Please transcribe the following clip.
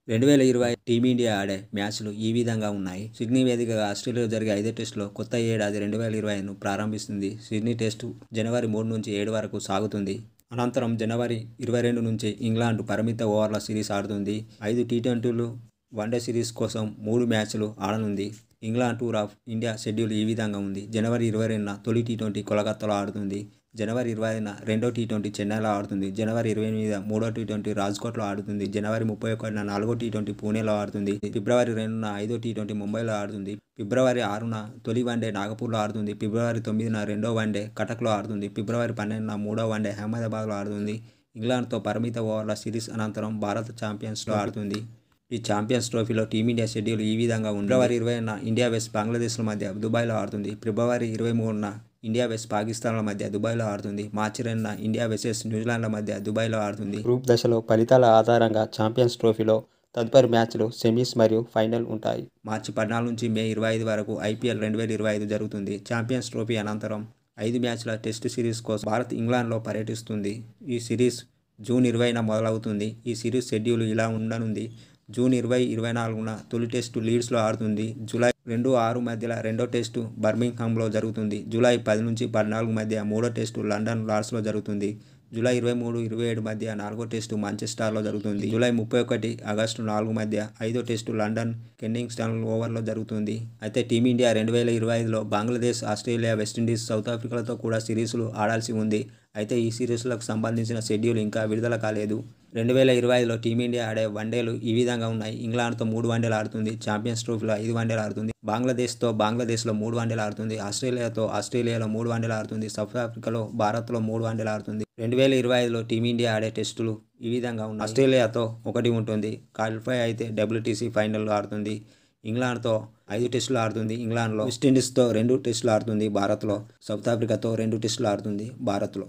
2020 team India ఆడే మ్యాచ్లు ఈ విధంగా ఉన్నాయి. సిడ్నీ వేదికగా ఆస్ట్రేలియాలో జరిగే 5వ టెస్టులో కొత్త ఏడాది 2020ను ప్రారంభిస్తుంది. సిడ్నీ టెస్టు జనవరి 3 నుంచి 7 వరకు సాగుతుంది. అనంతరం జనవరి 22 నుంచి ఇంగ్లాండ్ పరిమిత ఓవర్ల సిరీస్ ఆడుతుంది. 5 టీ20లు, వన్డే సిరీస్ కోసం 3 మ్యాచ్లు ఆడనుంది. England tour of India schedule ఈ విధంగా ఉంది. జనవరి 22న తొలి టీ20 కోలకత్తాలో ఆడుతుంది. జనవరి 20న రెండో టీ20 చెన్నైలో ఆడుతుంది. జనవరి 28న మూడో టీ20 రాజ్కోట్లో ఆడుతుంది. జనవరి 31న నాలుగో టీ20 పూణేలో ఆడుతుంది. ఫిబ్రవరి 2న ఐదో టీ20 ముంబైలో ఆడుతుంది. ఫిబ్రవరి 6న తొలి వన్డే నాగపూర్లో ఆడుతుంది. ఫిబ్రవరి 9న రెండో వన్డే కటక్లో ఆడుతుంది. ఫిబ్రవరి 12న మూడో వన్డే అహ్మదాబాద్లో ఆడుతుంది. ఇంగ్లాండ్తో పరిమిత ఓవర్ల సిరీస్ అనంతరం భారత్ ఛాంపియన్స్లో ఆడుతుంది. ఈ ఛాంపియన్స్ ట్రోఫీలో టీమిండియా షెడ్యూల్ ఈ విధంగా ఉంది. ఫిబ్రవరి 20న ఇండియా వెస్ట్ బంగ్లాదేశ్ల మధ్య దుబాయ్లో ఆడుతుంది. ఫిబ్రవరి 23న ఇండియా వెస్ట్ పాకిస్తాన్ల మధ్య దుబాయ్లో ఆడుతుంది. మార్చి 2న ఇండియా వెస్సెస్ న్యూజిలాండ్ల మధ్య దుబాయ్లో ఆడుతుంది. గ్రూప్ దశలో ఫలితాల ఆధారంగా ఛాంపియన్స్ ట్రోఫీలో తదుపరి మ్యాచ్లు సెమీస్ మరియు ఫైనల్ ఉంటాయి. మార్చి 14 నుంచి మే 25 వరకు ఐపీఎల్ 2025 జరుగుతుంది. ఛాంపియన్స్ ట్రోఫీ అనంతరం 5 మ్యాచ్ల టెస్టు సిరీస్ కోసం భారత్ ఇంగ్లాండ్లో పర్యటిస్తుంది. ఈ సిరీస్ జూన్ 20న మొదలవుతుంది. ఈ సిరీస్ షెడ్యూల్ ఇలా ఉండనుంది. జూన్ 20-24న తొలి టెస్టు లీడ్స్లో ఆడుతుంది. జూలై 2-6 మధ్యలో రెండో టెస్టు బర్మింగ్హామ్లో జరుగుతుంది. జూలై 10 నుంచి 14 మధ్య మూడో టెస్టు లండన్ లార్డ్స్లో జరుగుతుంది. జూలై 23-27 మధ్య నాలుగో టెస్టు మాంచెస్టర్లో జరుగుతుంది. జూలై 31 ఆగస్టు 4 మధ్య ఐదో టెస్టు లండన్ కెన్నింగ్టన్ ఓవర్లో జరుగుతుంది. అయితే టీమిండియా 2025లో బంగ్లాదేశ్, ఆస్ట్రేలియా, వెస్టిండీస్, సౌత్ ఆఫ్రికాలతో కూడా సిరీస్లు ఆడాల్సి ఉంది. అయితే ఈ సిరీస్లకు సంబంధించిన షెడ్యూల్ ఇంకా విడుదల కాలేదు. 2025లో టీమిండియా ఆడే వన్డేలు ఈ విధంగా ఉన్నాయి. ఇంగ్లాండ్తో 3 వన్డేలు ఆడుతుంది. ఛాంపియన్స్ ట్రోఫీలో 5 వన్డేలు ఆడుతుంది. బంగ్లాదేశ్లో 3 వన్డేలు ఆడుతుంది. ఆస్ట్రేలియాలో 3 వన్డేలు ఆడుతుంది. సౌత్ ఆఫ్రికాలో భారత్లో 3 వన్డేలు ఆడుతుంది. 2025లో టీమిండియా ఆడే టెస్టులు ఈ విధంగా ఉన్నాయి. ఆస్ట్రేలియాతో 1 ఉంటుంది. క్వాలిఫై అయితే WTC ఫైనల్లో ఆడుతుంది. ఇంగ్లాండ్తో 5 టెస్టులు ఆడుతుంది. ఇంగ్లాండ్లో వెస్టిండీస్తో 2 టెస్టులు ఆడుతుంది. భారత్లో సౌత్ ఆఫ్రికాతో 2 టెస్టులు ఆడుతుంది. భారత్లో